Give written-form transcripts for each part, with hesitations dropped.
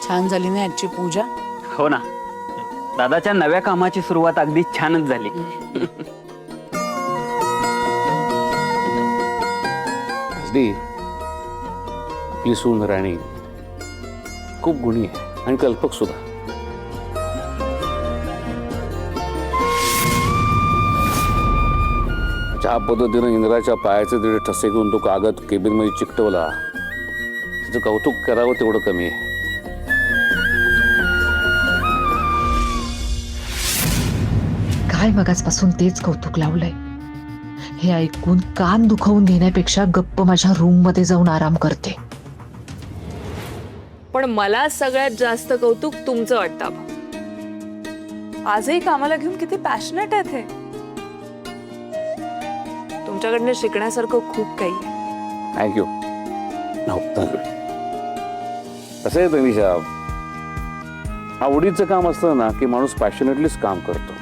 छान झाली ना आजची पूजा? हो ना, दादाच्या नव्या कामाची सुरुवात अगदी छानच झाली. आपली सून राणी खूप गुणी आहे आणि कल्पक सुद्धा. ज्या पद्धतीनं इंद्राच्या पायाचे तिथे ठसे घेऊन तो कागद केबिन मध्ये चिकटवला, त्याचं कौतुक करावं तेवढं कमी आहे. काय मगाचपासून तेच कौतुक लावलंय. हे ऐकून कान दुखवून घेण्यापेक्षा गप्प माझ्या रूम मध्ये जाऊन आराम करते. पण मला सगळ्यात जास्त कौतुक तुमचं वाटतं आबा. आजही कामाला घेऊन किती पॅशनेट आहेत हे. तुमच्याकडनं शिकण्यासारखं खूप काही आहे. थँक्यू. कसं आहे तनिषा, आवडीचं काम असतं ना की माणूस पॅशनेटलीच काम करतो.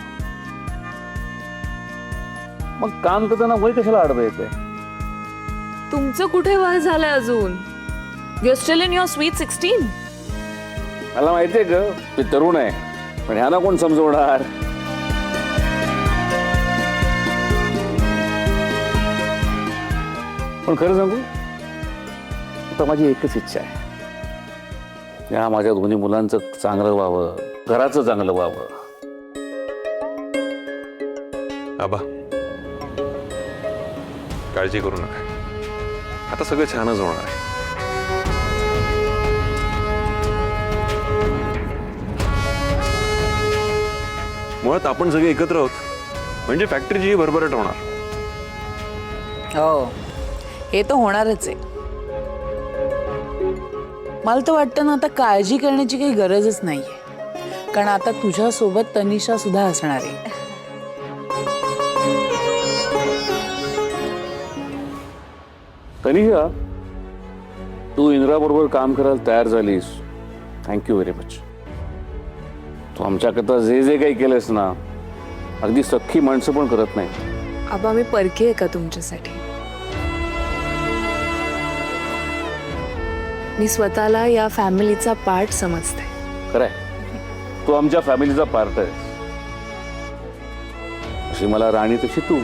मग काम करताना वय कशाला आडवं येते? तुमचं कुठे वय झालंय अजून? You still in your sweet 16. मला माहितीये ग, ते तरुण आहे, पण ह्याला कोण समजवणार? पण खरं सांगू, आता माझी एकच इच्छा आहे, या माझ्या दोन्ही मुलांचं चांगलं व्हावं, घराचं चांगलं व्हावं. आबा, काळजी करू नका, आता सगळं छानच होणार आहे. मुळात आपण सगळे एकत्र आहोत म्हणजे फॅक्टरीची भरभराट होणार. हो, हे तर होणारच आहे. मला तर वाटतं ना, आता काळजी करण्याची काही गरजच नाहीये, कारण आता तुझ्या सोबत तनिषा सुद्धा असणार आहे. तनिषा, तू इंद्राबरोबर काम करायला तयार झालीस, थँक्यू व्हेरी मच. तू आमच्याकरता जे जे काही केलंस ना, अगदी सख्खी माणसं पण करत नाही. आबा, मी परकी आहे का तुमच्यासाठी? मी स्वतःला या फॅमिलीचा पार्ट समजते. खरंय, तू आमच्या फॅमिलीचा पार्ट आहेस. अशी मला राणी तशी तू.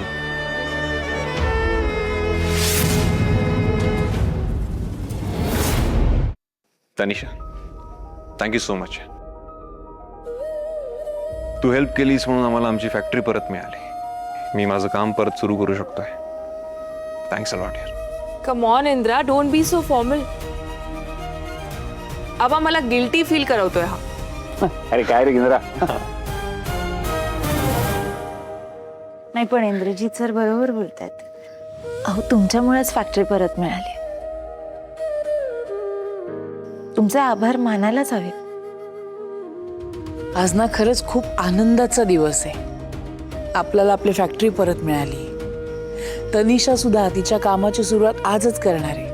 Tanisha, thank you so much. तू हेल्प केलीस म्हणून आम्हाला आमची फॅक्टरी परत मिळाली. मी माझं काम परत सुरू करू शकतोय. थँक्स अ लॉट यार. Come on Indra, don't be so formal. आबा, मला गिल्टी फील करवतोय हा. अरे काय रे इंद्रा. नाही, पण इंद्रजीत सर बरोबर बोलतात. अहो, तुमच्यामुळेच फॅक्टरी परत मिळाली. तुमचे आभार मानायलाच हवे. आज ना खरंच खूप आनंदाचा दिवस आहे. आपल्याला आपली फॅक्टरी परत मिळाली. तनिषा सुद्धा तिच्या कामाची सुरुवात आजच करणार आहे.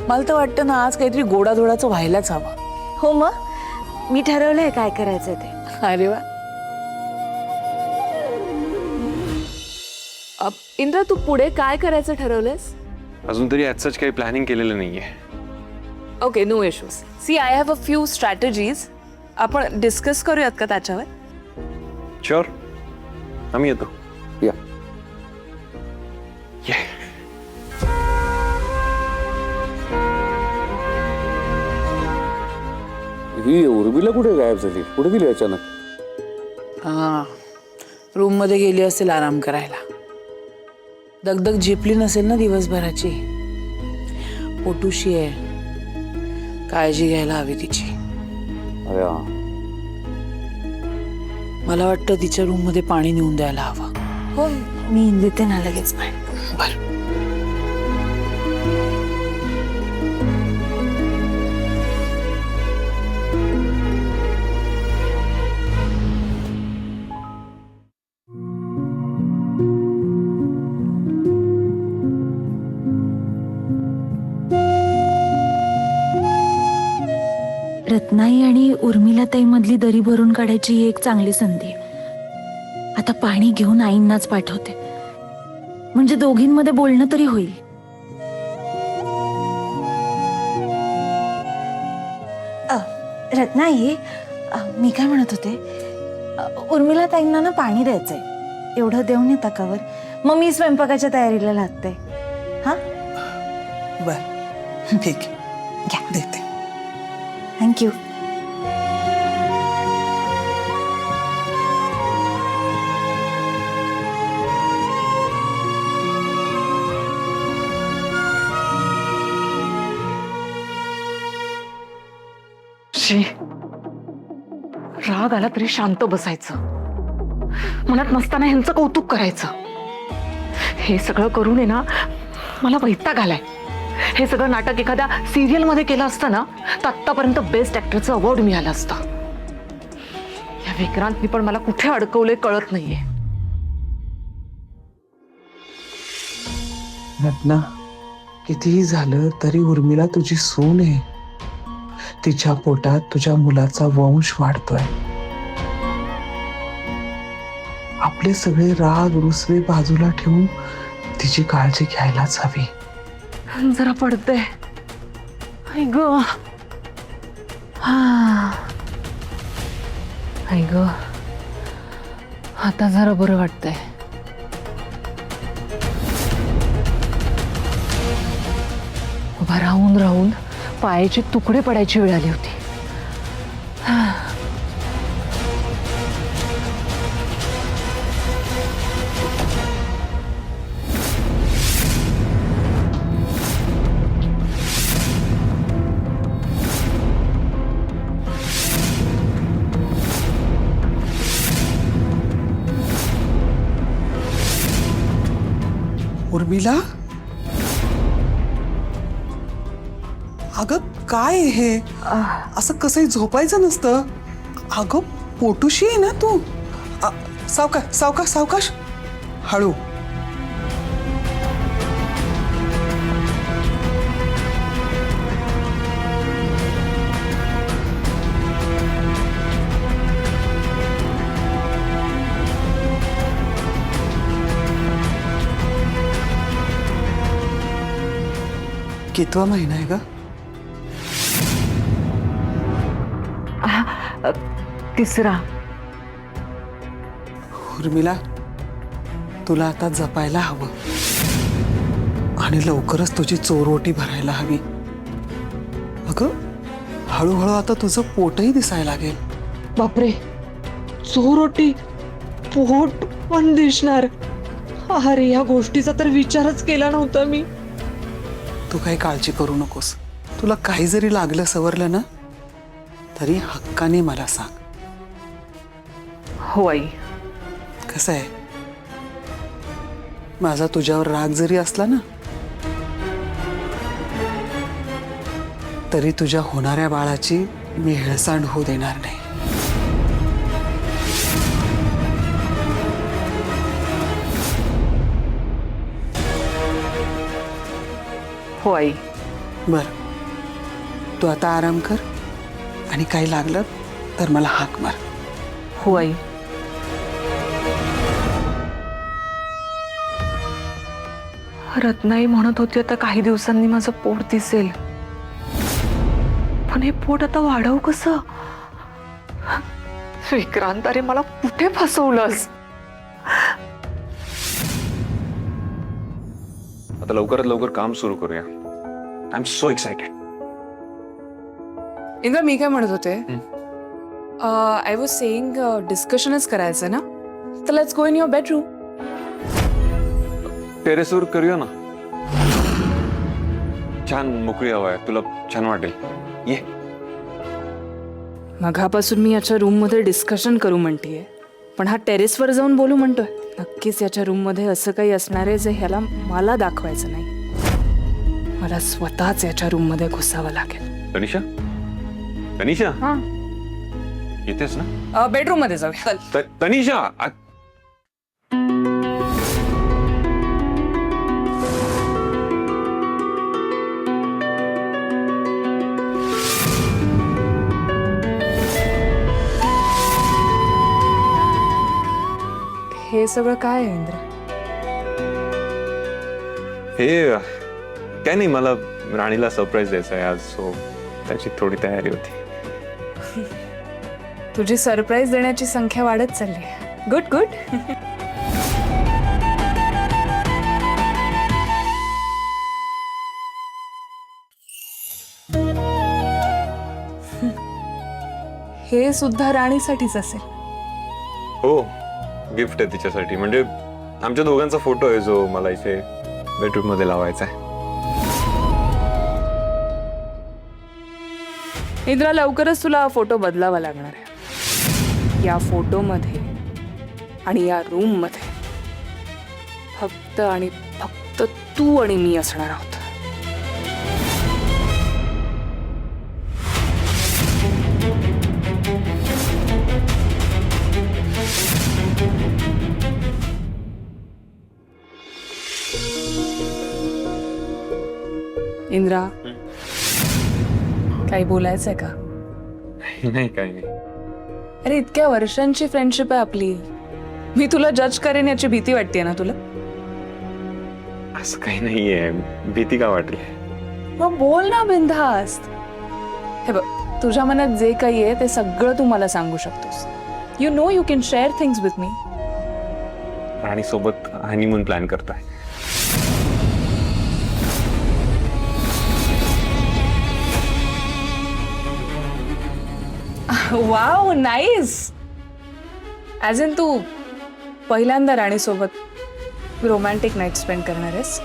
मला तर वाटतं ना, आज काहीतरी गोडाधोडाचं व्हायलाच हवं. हो, मग मी ठरवलंय काय करायचं ते. अरे वा. इंद्रा, तू पुढे काय करायचं ठरवलंस? अजून तरी याच काही प्लॅनिंग केलेलं नाहीये. Okay, no issues. See, I have a few strategies. आपण डिस्कस करूयात का त्याच्यावर? शुअर, आम्ही येतो. या. ही उर्मिला कुठे गायब झाली? कुठे गेली अचानक? हा, रूम मध्ये गेली असेल आराम करायला. दगदग झेपली नसेल ना दिवसभराची. पोटूशी आहे, काळजी घ्यायला हवी तिची. अरे हा. मला वाटतं तिच्या रूम मध्ये पाणी नेऊन द्यायला हवं. हो, मी देते ना लगेच पाणी. बरं. रत्नाई आणि उर्मिलाताई मधली दरी भरून काढायची ही एक चांगली संधी आहे. आता पाणी घेऊन आईंनाच पाठवते, म्हणजे दोघींमध्ये बोलणं तरी होईल. रत्नाई, मी काय म्हणत होते, उर्मिला ताईंना ना पाणी द्यायचंय, एवढं देऊन येता कावर. मग मी स्वयंपाकाच्या तयारीला लागते. हा, बर ठीक आहे, घ्या. देते. थँक्यू. राग आला तरी शांत बसायचं, मनात नसताना ह्यांचं कौतुक करायचं. हे सगळं करून आहे ना मला वैताग आलाय. हे सगळं नाटक एखाद्या सिरियल मध्ये केलं असतं ना तर आत्तापर्यंत बेस्ट ऍक्टरचं अवॉर्ड मिळालं असतं. या विक्रांतनी पण मला कुठे अडकवले कळत नाहीये. रत्ना, कितीही झालं तरी उर्मिला तुझी सून आहे. तिच्या पोटात तुझ्या मुलाचा वंश वाढतोय. आपले सगळे राग रुसवे बाजूला ठेवून तिची काळजी घ्यायलाच हवी. जरा पडते. आई ग, आई ग, आता जरा बरं वाटतंय. उभा राहून राहून पायाचे तुकडे पडायची वेळ आली होती. उर्मिला, अगं काय हे? असं कसंही झोपायचं नसतं. अगं पोटुशी आहे ना तू. सावकाश सावकाश सावकाश, हळू. कितवा महिना आहे ग? तिसरा. उर्मिला, तुला आता जपायला हवं आणि लवकरच तुझी चोरोटी भरायला हवी. अगं हळूहळू आता तुझं पोटही दिसायला लागेल. बापरे, चोरोटी, पोट पण दिसणार. अरे या गोष्टीचा तर विचारच केला नव्हता मी. तू काही काळजी करू नकोस. तुला काही जरी लागलं सवरलं ना तरी हक्काने मला सांग. हो आई. कसं आहे, माझा तुझ्यावर राग जरी असला ना तरी तुझ्या होणाऱ्या बाळाची मी हेळसांड होऊ देणार नाही. हो आई. बर, तू आता आराम कर आणि काही लागलं तर मला हाक मार. हो आई. रत्नाई म्हणत होती आता काही दिवसांनी माझं पोट दिसेल, पण हे पोट आता वाढवू कसं? विक्रांत, अरे मला कुठे फसवलंस? आता लवकरात लवकर काम सुरू करूया. I am so excited. Indra, मी काय म्हणत होते, आय वॉज सेइंग डिस्कशनच करायचं ना, तर let's go in your bedroom. टेरेसवर करूया ना. छान मोकळी हवा आहे, तुला छान वाटेल. ये. मघापासून मी याच्या रूममध्ये डिस्कशन करू म्हणतेय, पण हा टेरेसवर जाऊन बोलू म्हणतोय. नक्कीच याच्या रूममध्ये असं काही असणार आहे जे ह्याला मला दाखवायचं नाही. मला स्वतःच याच्या रूममध्ये घुसावं लागेल. तनिषा, तनिषा, येतेस ना? बेडरूम मध्ये जाऊया. तनिषा, हे सगळं काय आहे इंद्र? हे काय नाही, मला राणीला सरप्राईज द्यायचं आहे आज, सो त्याची थोडी तयारी होती. तुझी सरप्राईज देण्याची संख्या वाढत चालली. Good good. हे सुद्धा राणीसाठीच असेल. हो, गिफ्ट आहे तिच्यासाठी. म्हणजे आमच्या दोघांचा फोटो आहे जो मला इथे बेडरूम मध्ये लावायचा आहे. इंद्रा, लवकरच तुला हा फोटो बदलावा लागणार आहे. या फोटोमध्ये आणि या रूम मध्ये फक्त आणि फक्त तू आणि मी असणार आहोत. इंद्रा, काही बोलायचंय का? नाही, काही नाही. अरे, इतक्या वर्षांची फ्रेंडशिप आहे आपली. मी तुला जज करेन याची भीती वाटते ना तुला? असं काही नाहीये. भीती का वाटेल? मग बोल ना बिनधास्त. हे बघ, तुझ्या मनात जे काही आहे ते सगळं तू मला सांगू शकतोस. You know you can share things with me. Rani सोबत हनीमून प्लॅन करताय? Wow, nice. ॲज इन तू पहिल्यांदा राणीसोबत रोमॅन्टिक नाईट स्पेंड करणार आहेस?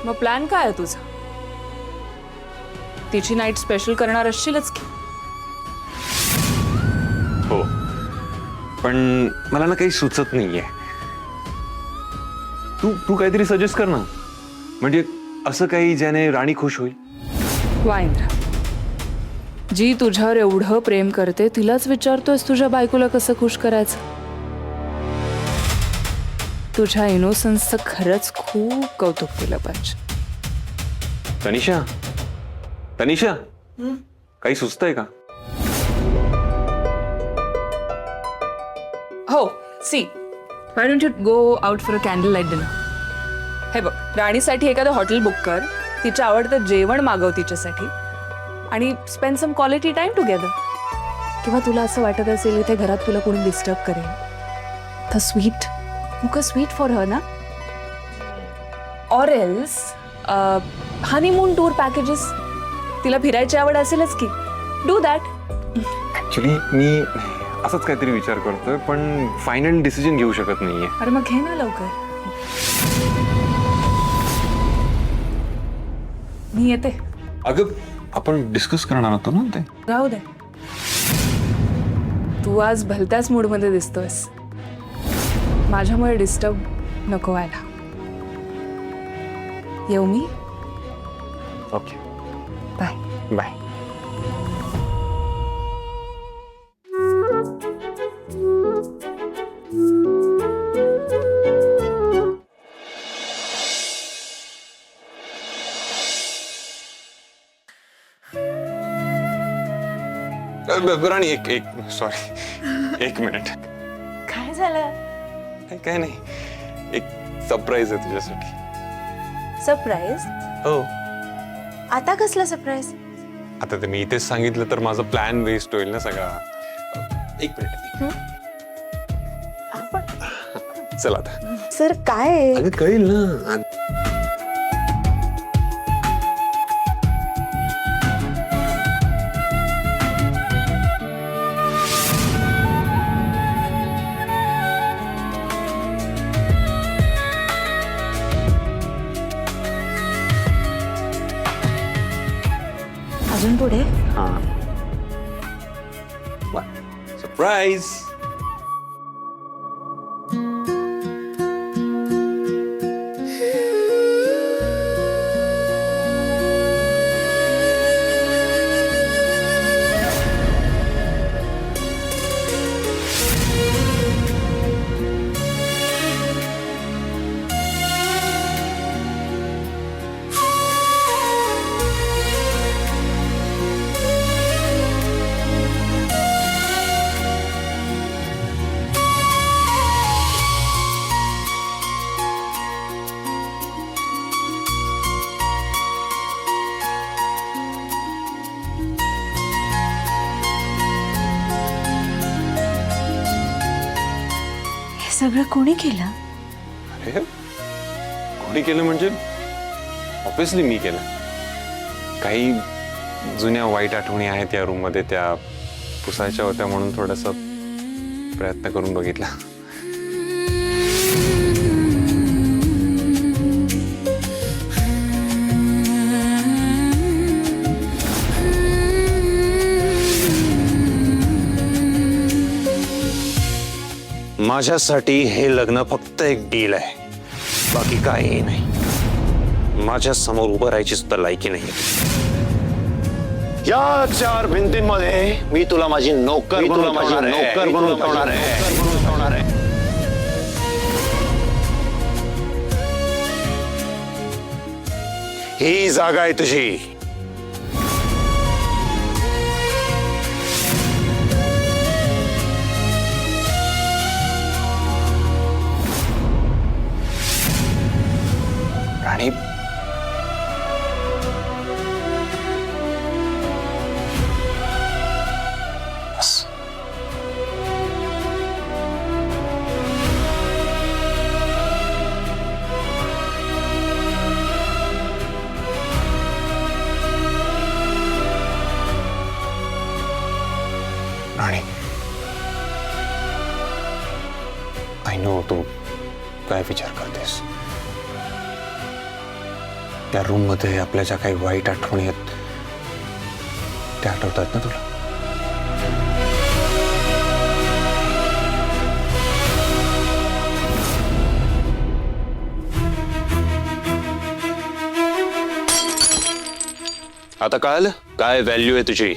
मग प्लॅन काय आहे तुझा? तिची नाईट स्पेशल करणार असशीलच की? हो, पण मला ना काही सुचत नाहीये. तू काहीतरी सजेस्ट कर ना. म्हणजे असं काही ज्याने राणी खुश होईल. वा इंद्रा, जी तुझ्यावर एवढं प्रेम करते तिलाच विचारतोयस तुझ्या बायकोला कसं खुश करायचं? तुझ्या इनोसन्सचं खरंच खूप कौतुक केलं पाहिजे. तनिषा, तनिषा, काही सुचतंय का? हो, see, why don't you go out for a candle light dinner? हे बघ, राणीसाठी एखादं हॉटेल बुक कर, तिच्या आवडतं जेवण मागव तिच्यासाठी आणि spend some quality time together. किंवा तुला असं वाटत असेल इथे घरात तुला कोणी डिस्टर्ब करेल, तर स्वीट, मुका स्वीट फॉर हर ना. Or else honeymoon tour packages, तिला फिरायची आवड असेलच की, डू दॅट. ऍक्च्युली मी असंच काहीतरी विचार करतोय, पण फायनल डिसिजन घेऊ शकत नाहीये. अरे मग घे ना लवकर. मी येते. अगं, आपण डिस्कस करणार होतो ना ते. राहू दे, तू आज भलत्याच मूडमध्ये दिसतोयस. माझ्यामुळे डिस्टर्ब नको व्हायला. येऊ मी? Okay, bye. बाय. राणी, एक सॉरी, एक मिनिट. काय झालं? काय नाही, एक सरप्राईज आहे तुझ्यासाठी. सरप्राईज? हो. आता कसलं सरप्राईज? आता ते मी इथेच सांगितलं तर माझा प्लॅन वेस्ट होईल ना सगळा. एक मिनिट. चल आता. सर काय? अगं कळेल ना. अजून पुढे? सरप्राईज. सगळं कोणी केलं? अरे कोणी केलं म्हणजे ऑब्विसली मी केलं. काही जुन्या वाईट आठवणी आहेत या रूम मध्ये, त्या पुसायच्या होत्या म्हणून थोडासा प्रयत्न करून बघितला. माझ्यासाठी हे लग्न फक्त एक डील आहे, बाकी काही नाही. माझ्या समोर उभं राहायची सुद्धा लायकी नाही. या 4 भिंतींमध्ये मी तुला माझी नोकर बनवून ठेवणार आहे. ही जागा आहे तुझी. राणी, बस. राणी, आय नो तू काय विचार करतेस. त्या रूम मध्ये आपल्या ज्या काही वाईट आठवणी आहेत त्या आठवतात ना तुला. आता कळलं काय व्हॅल्यू आहे तुझी.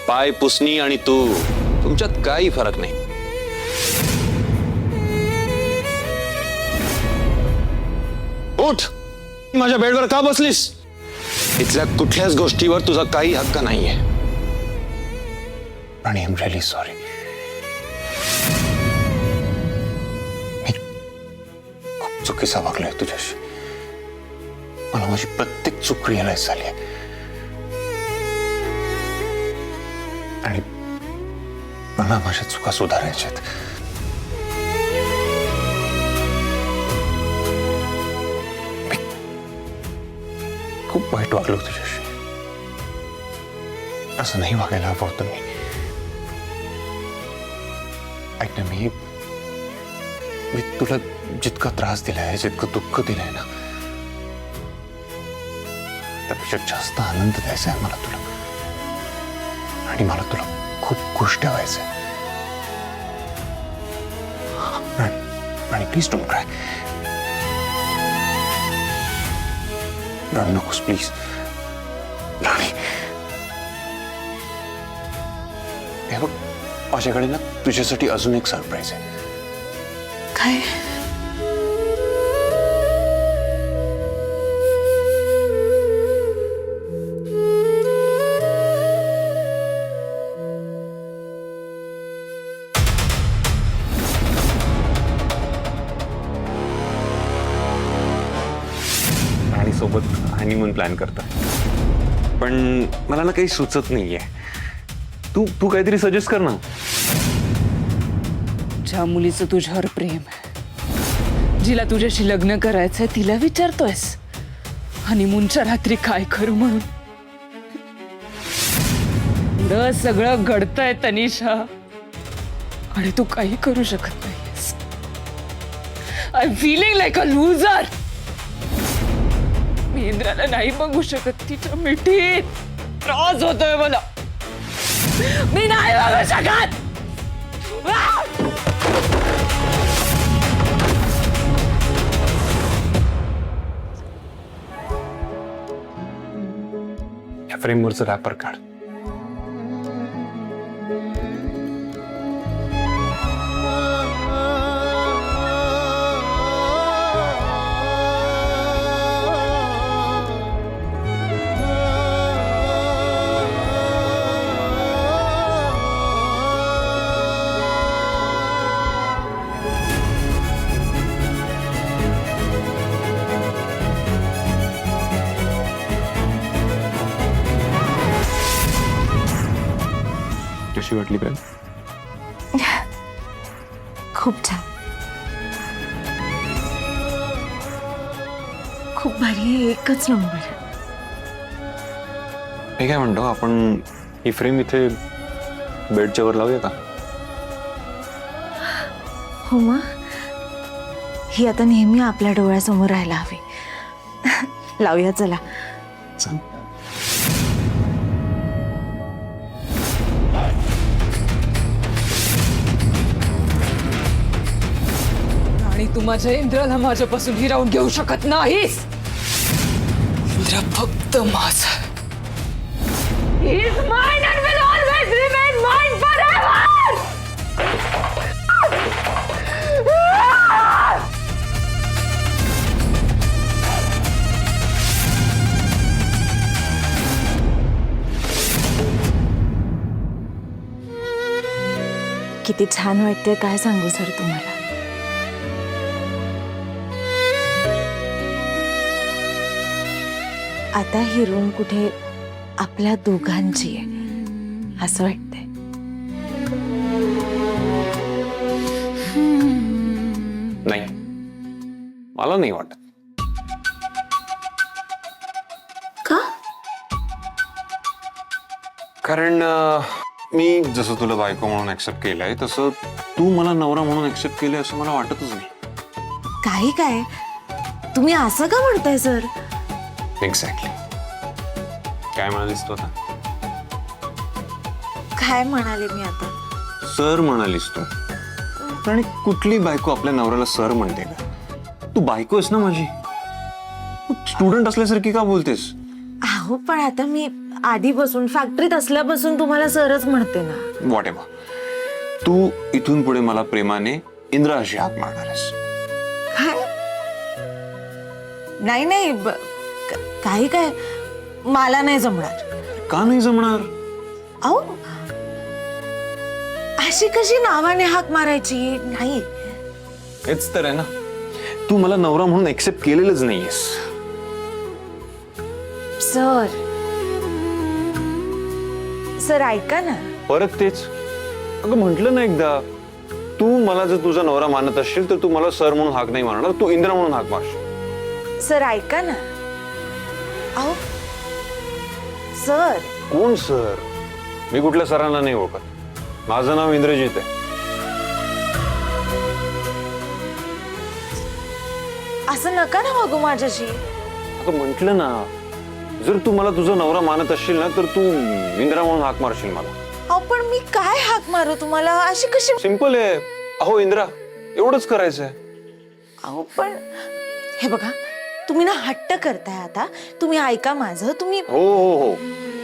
पाय पुसणी आणि तू, तुमच्यात काही फरक नाही. उठ, माझ्या बेडवर का बसलीस. इथल्या कुठल्याच गोष्टीवर तुझा काही हक्क नाहीये. राणी, आय एम रिअली सॉरी. मी खूप चुकीचा वागलोय तुझ्याशी. मला माझी प्रत्येक चूक रिअलाइज झाली आहे. आणि मला माझ्या चुका सुधारायच्या आहेत. खूप वाईट वागलो तुझ्याशी. असं नाही वागायला हवं होतं मी. ऐक ना, मी तुला जितका त्रास दिलाय, जितकं दुःख दिलंय ना, त्यापेक्षा जास्त आनंद द्यायचा आहे मला तुला. आणि मला तुला खूप खुश ठेवायचंय. राणी, प्लीज डोंट क्राय. राणी, नकोस प्लीज. राणी, हे बघ, माझ्याकडे ना तुझ्यासाठी अजून एक सरप्राईज आहे. काय? राणी सोबत हनीमून प्लॅन करतोय, पण मला ना काही सुचत नाहीये. तू काहीतरी सजेस्ट कर ना. ज्या मुलीचं तुझ्यावर प्रेम आहे, जिला तुझ्याशी लग्न करायचंय, तिला विचारतोयस हनीमूनच्या रात्री काय करू म्हणून. पुढं सगळं घडतंय तनिषा, आणि तू काही करू शकत नाहीस. I am feeling like a loser. मी इंद्राला नाही बघू शकत. तिच्या मिठीत त्रास होतोय मला. मी नाही बघू शकत. या फ्रेमवरचं रॅपर काढ. कशी वाटली प्रेम? खूप छान. खूप भारी आहे, एकच नंबर. मी काय म्हणतो, आपण ही फ्रेम इथे बेडच्या वर लावूया का? हो मग, ही आता नेहमी आपल्या डोळ्यासमोर राहायला हवी. लावूया चला. आणि तू माझ्या इंद्राला माझ्यापासून हिरावून घेऊ शकत नाहीस. इंद्रा फक्त माझा. He is mine and will always remain mine forever! किती छान वाटते, काय सांगू सर तुम्हाला. आता ही रूम कुठे आपल्या दोघांची आहे असं वाटतंय. नाही, मला नाही वाटत. का? कारण मी जसं तुला बायको म्हणून ऍक्सेप्ट केलंय तसं तू मला नवरा म्हणून ऍक्सेप्ट केलंय असं मला वाटतच नाही. काही काय तुम्ही असं का म्हणताय सर? एक्झॅक्टली. काय म्हणालीस तू आता? काय म्हणाले मी आता? सर म्हणालीस तू. आणि कुठली बायको आपल्या नवऱ्याला सर म्हणते का? तू बायको आहेस ना माझी. स्टुडंट असल्यासारखी का बोलतेस? अहो पण आता मी आधीपासून फॅक्टरीत असल्यापासून तुम्हाला सरच म्हणते ना. What ever. तू इथून पुढे मला प्रेमाने इंद्रा अशी हाक मारणार आहेस. काय? नाही नाही काही काय मला नाही जमणार. का नाही जमणार? अहो अशी कशी नावाने हाक मारायची? नाही. हेच तर आहे ना, तू मला नवरा म्हणून एक्सेप्ट केलेलंच नाहीयेस. सर सर ऐका ना. परत तेच. अगं म्हटलं ना एकदा, तू मला जर तुझा नवरा मानत असशील तर तू मला सर म्हणून हाक नाही मारणार, तू इंद्रा म्हणून हाक मारशील. सर ऐका ना. अहो सर. कोण सर? मी कुठल्या सरांना नाही ओळखत. माझं नाव इंद्रजित आहे. असं नका ना वागू माझ्याशी. अगं म्हटलं ना, जर तू मला तुझा नवरा मानत असशील ना तर तू इंद्रा म्हणून हाक मारशील मला. अहो पण मी काय हाक मारू तुम्हाला? अशी कशी? सिंपल आहे. अहो इंद्रा, एवढंच करायचंय. अहो पण हे बघा, तुम्ही ना हट्ट करताय. आता तुम्ही ऐका माझं. तुम्ही हो हो हो,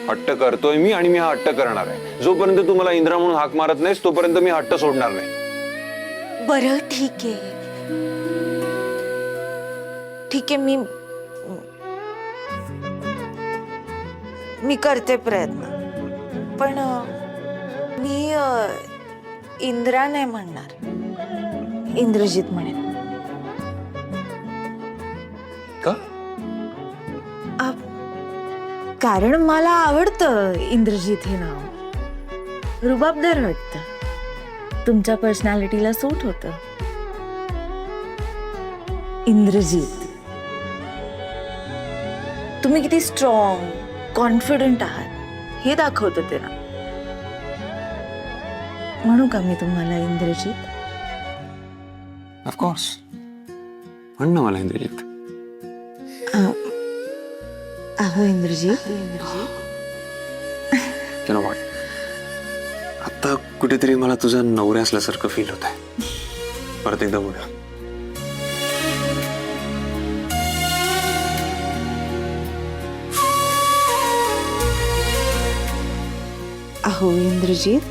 हट्ट करतोय मी आणि मी हा हट्ट करणार आहे. जोपर्यंत तू मला इंद्रा म्हणून हाक मारत नाहीस तोपर्यंत मी हट्ट सोडणार नाही. बरं ठीक आहे, ठीक आहे. मी करते प्रयत्न, पण मी इंद्रा नाही म्हणणार, इंद्रजित म्हणेन. का? कारण मला आवडतं इंद्रजित हे नाव. रुबाबदार वाटतं, तुमच्या पर्सनॅलिटीला सूट होतं. इंद्रजित, तुम्ही किती स्ट्रॉंग, कॉन्फिडंट आहात हे दाखवतं ते ना. म्हणू का मी तुम्हाला इंद्रजित? ऑफकोर्स, म्हण ना मला इंद्रजित. अहो इंद्रजित. चलो वाट, आता कुठेतरी मला तुझा नवरा असल्यासारखं फील होत आहे. परत एकदा बोला. अहो इंद्रजित,